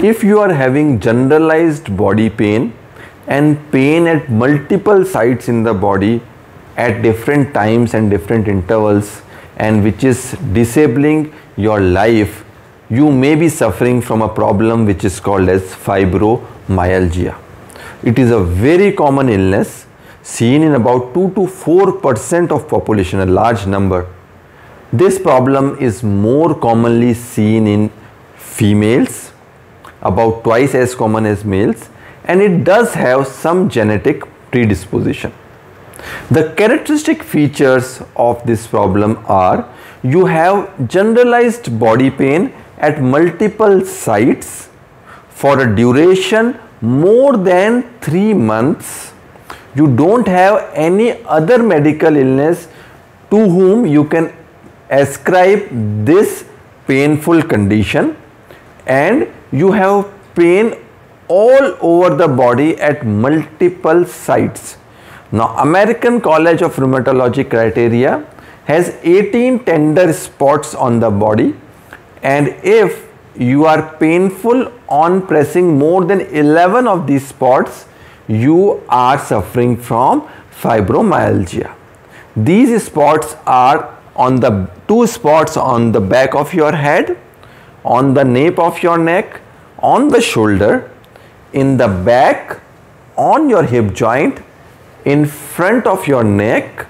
If you are having generalized body pain and pain at multiple sites in the body at different times and different intervals, and which is disabling your life, you may be suffering from a problem which is called as fibromyalgia. It is a very common illness seen in about 2 to 4% of population, a large number. This problem is more commonly seen in females, about twice as common as males, and it does have some genetic predisposition. The characteristic features of this problem are: you have generalized body pain at multiple sites for a duration more than 3 months. You don't have any other medical illness to whom you can ascribe this painful condition, and you have pain all over the body at multiple sites. Now, American College of Rheumatology criteria has 18 tender spots on the body, and if you are painful on pressing more than 11 of these spots, you are suffering from fibromyalgia. These spots are on the 2 spots on the back of your head, on the nape of your neck, on the shoulder, in the back, on your hip joint, in front of your neck,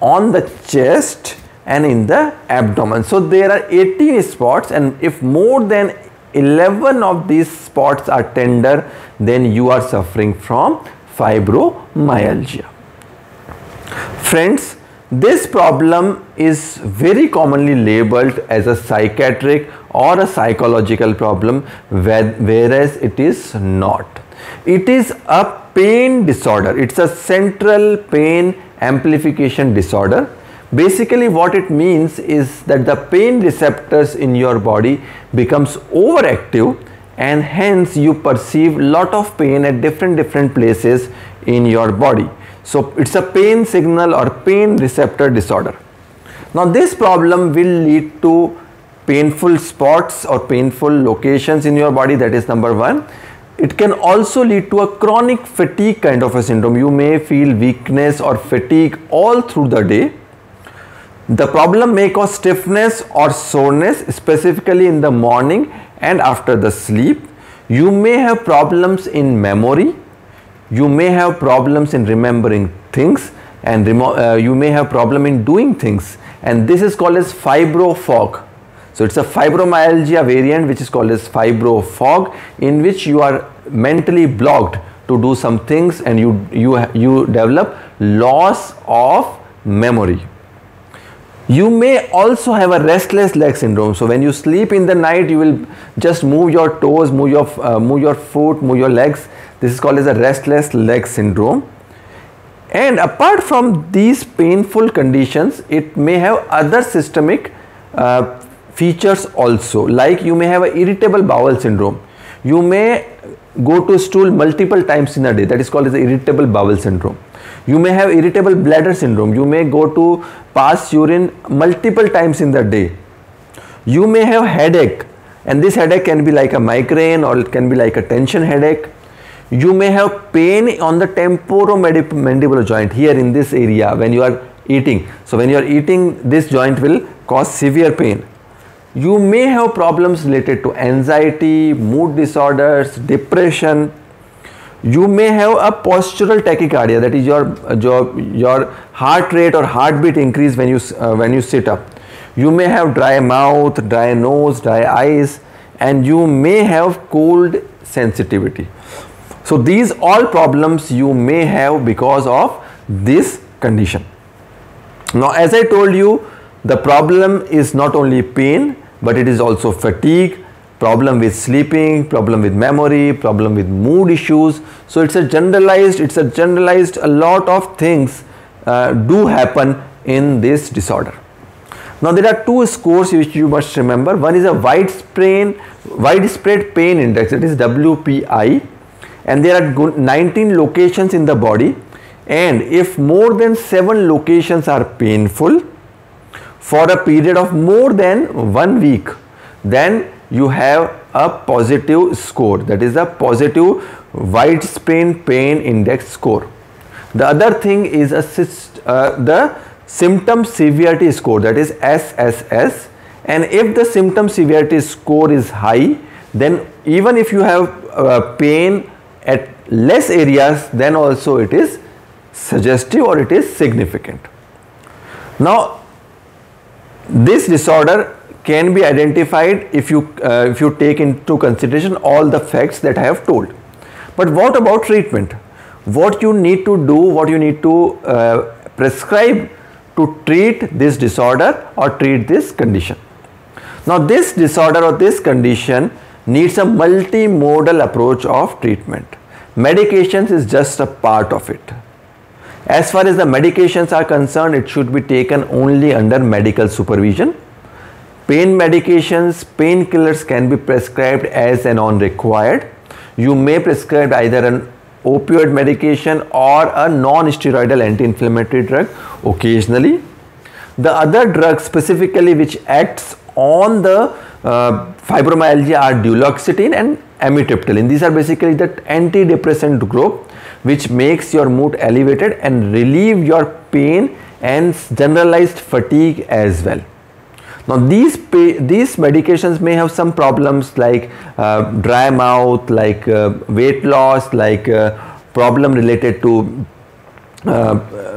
on the chest, and in the abdomen. So there are 18 spots, and if more than 11 of these spots are tender, then you are suffering from fibromyalgia. Friends, this problem is very commonly labeled as a psychiatric or a psychological problem, whereas it is not. It is a pain disorder. It's a central pain amplification disorder. Basically what it means is that the pain receptors in your body becomes overactive, and hence you perceive lot of pain at different places in your body. So it's a pain signal or pain receptor disorder. Now this problem will lead to painful spots or painful locations in your body. That is number one. It can also lead to a chronic fatigue kind of a syndrome. You may feel weakness or fatigue all through the day. The problem may cause stiffness or soreness, specifically in the morning and after the sleep. You may have problems in memory. You may have problems in remembering things, and you may have problem in doing things, and this is called as fibrofog. So it's a fibromyalgia variant which is called as fibrofog, in which you are mentally blocked to do some things, and you develop loss of memory. You may also have a restless leg syndrome. So when you sleep in the night, you will just move your toes, move your foot, move your legs. This is called as a restless leg syndrome. And apart from these painful conditions, it may have other systemic features also, like you may have an irritable bowel syndrome. You may go to stool multiple times in a day. That is called as irritable bowel syndrome. You may have irritable bladder syndrome. You may go to pass urine multiple times in the day. You may have headache, and this headache can be like a migraine, or it can be like a tension headache. You may have pain on the temporomandibular joint, here in this area when you are eating. So when you are eating, this joint will cause severe pain. You may have problems related to anxiety, mood disorders, depression. You may have a postural tachycardia, that is your heart rate or heartbeat increase when you sit up. You may have dry mouth, dry nose, dry eyes, and you may have cold sensitivity. So these all problems you may have because of this condition. Now, as I told you, the problem is not only pain, but it is also fatigue, problem with sleeping, problem with memory, problem with mood issues. So it's a generalized, a lot of things do happen in this disorder. Now there are 2 scores which you must remember. One is a widespread pain index, that is WPI, and there are 19 locations in the body, and if more than 7 locations are painful for a period of more than 1 week, then you have a positive score, that is a positive widespread pain index score. The other thing is the symptom severity score, that is SSS, and if the symptom severity score is high, then even if you have pain at less areas, then also it is suggestive or it is significant. Now this disorder can be identified if you take into consideration all the facts that I have told. But what about treatment? What you need to do, what you need to prescribe to treat this disorder or treat this condition. Now this disorder or this condition needs a multimodal approach of treatment. Medications is just a part of it. As far as the medications are concerned, it should be taken only under medical supervision. Pain medications, painkillers can be prescribed as and on required. You may prescribe either an opioid medication or a non-steroidal anti-inflammatory drug occasionally. The other drugs specifically which acts on the fibromyalgia are duloxetine and amitriptyline. These are basically the antidepressant group which makes your mood elevated and relieve your pain and generalized fatigue as well. Now these medications may have some problems like dry mouth, like weight loss, like problem related to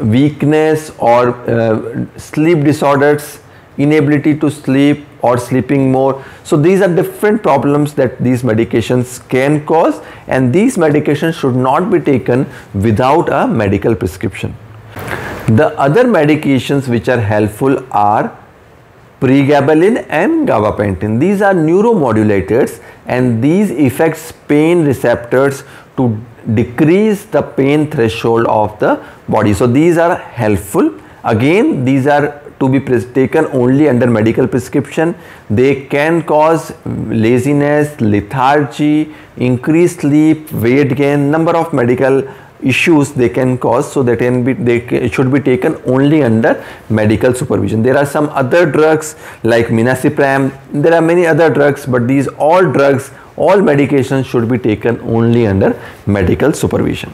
weakness or sleep disorders, inability to sleep or sleeping more. So these are different problems that these medications can cause, and these medications should not be taken without a medical prescription. The other medications which are helpful are pregabalin and gabapentin. These are neuromodulators and these affects pain receptors to decrease the pain threshold of the body. So these are helpful. Again, these are to be taken only under medical prescription. They can cause laziness, lethargy, increased sleep, weight gain, number of medical issues they can cause, so that they should be taken only under medical supervision. There are some other drugs like Minacipram, there are many other drugs, but these all drugs, all medications should be taken only under medical supervision.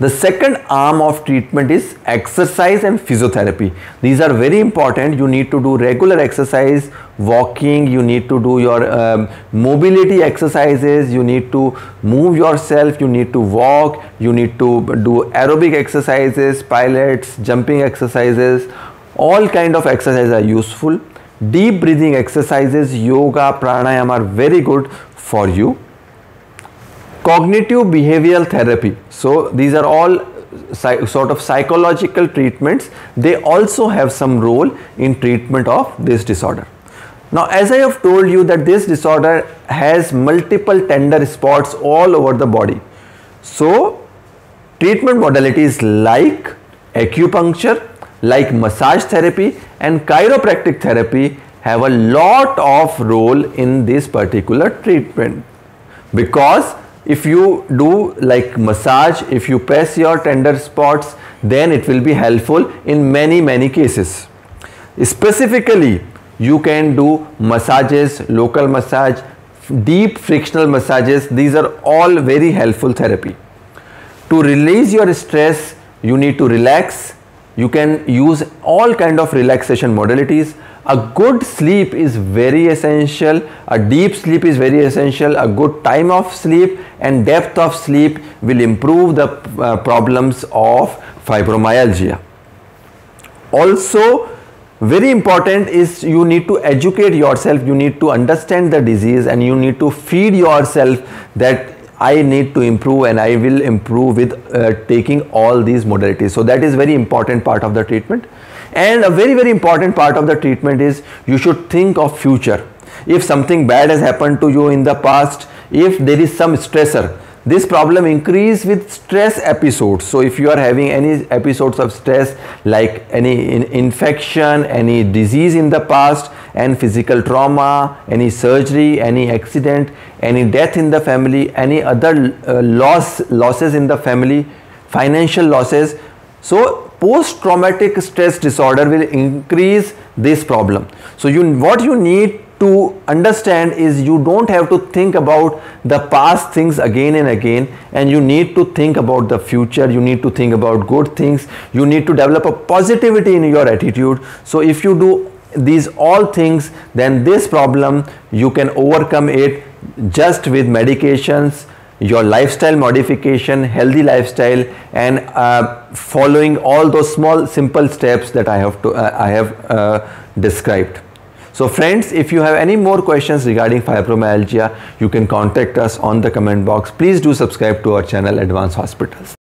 The second arm of treatment is exercise and physiotherapy. These are very important. You need to do regular exercise, walking, you need to do your mobility exercises, you need to move yourself, you need to walk, you need to do aerobic exercises, pilates, jumping exercises. All kind of exercises are useful. Deep breathing exercises, yoga, pranayama are very good for you. Cognitive behavioral therapy. So these are all sort of psychological treatments. They also have some role in treatment of this disorder. Now, as I have told you that this disorder has multiple tender spots all over the body. So treatment modalities like acupuncture, like massage therapy and chiropractic therapy have a lot of role in this particular treatment, because if you do like massage, if you press your tender spots, then it will be helpful in many cases. Specifically, you can do massages, local massage, deep frictional massages. These are all very helpful therapy. To release your stress, you need to relax. You can use all kind of relaxation modalities. A good sleep is very essential. A deep sleep is very essential. A good time of sleep and depth of sleep will improve the problems of fibromyalgia. Also, very important is you need to educate yourself. You need to understand the disease and you need to feed yourself that I need to improve and I will improve with taking all these modalities. So that is very important part of the treatment. And a very important part of the treatment is you should think of future. If something bad has happened to you in the past, if there is some stressor, this problem increase with stress episodes. So if you are having any episodes of stress like any infection, any disease in the past and physical trauma, any surgery, any accident, any death in the family, any other losses in the family, financial losses. So post-traumatic stress disorder will increase this problem. So what you need to understand is you don't have to think about the past things again and again, and you need to think about the future. You need to think about good things. You need to develop a positivity in your attitude. So if you do these all things, then this problem you can overcome it just with medications, your lifestyle modification, healthy lifestyle, and following all those small simple steps that I have described. So friends, if you have any more questions regarding fibromyalgia, you can contact us on the comment box. Please do subscribe to our channel Advanced Hospitals.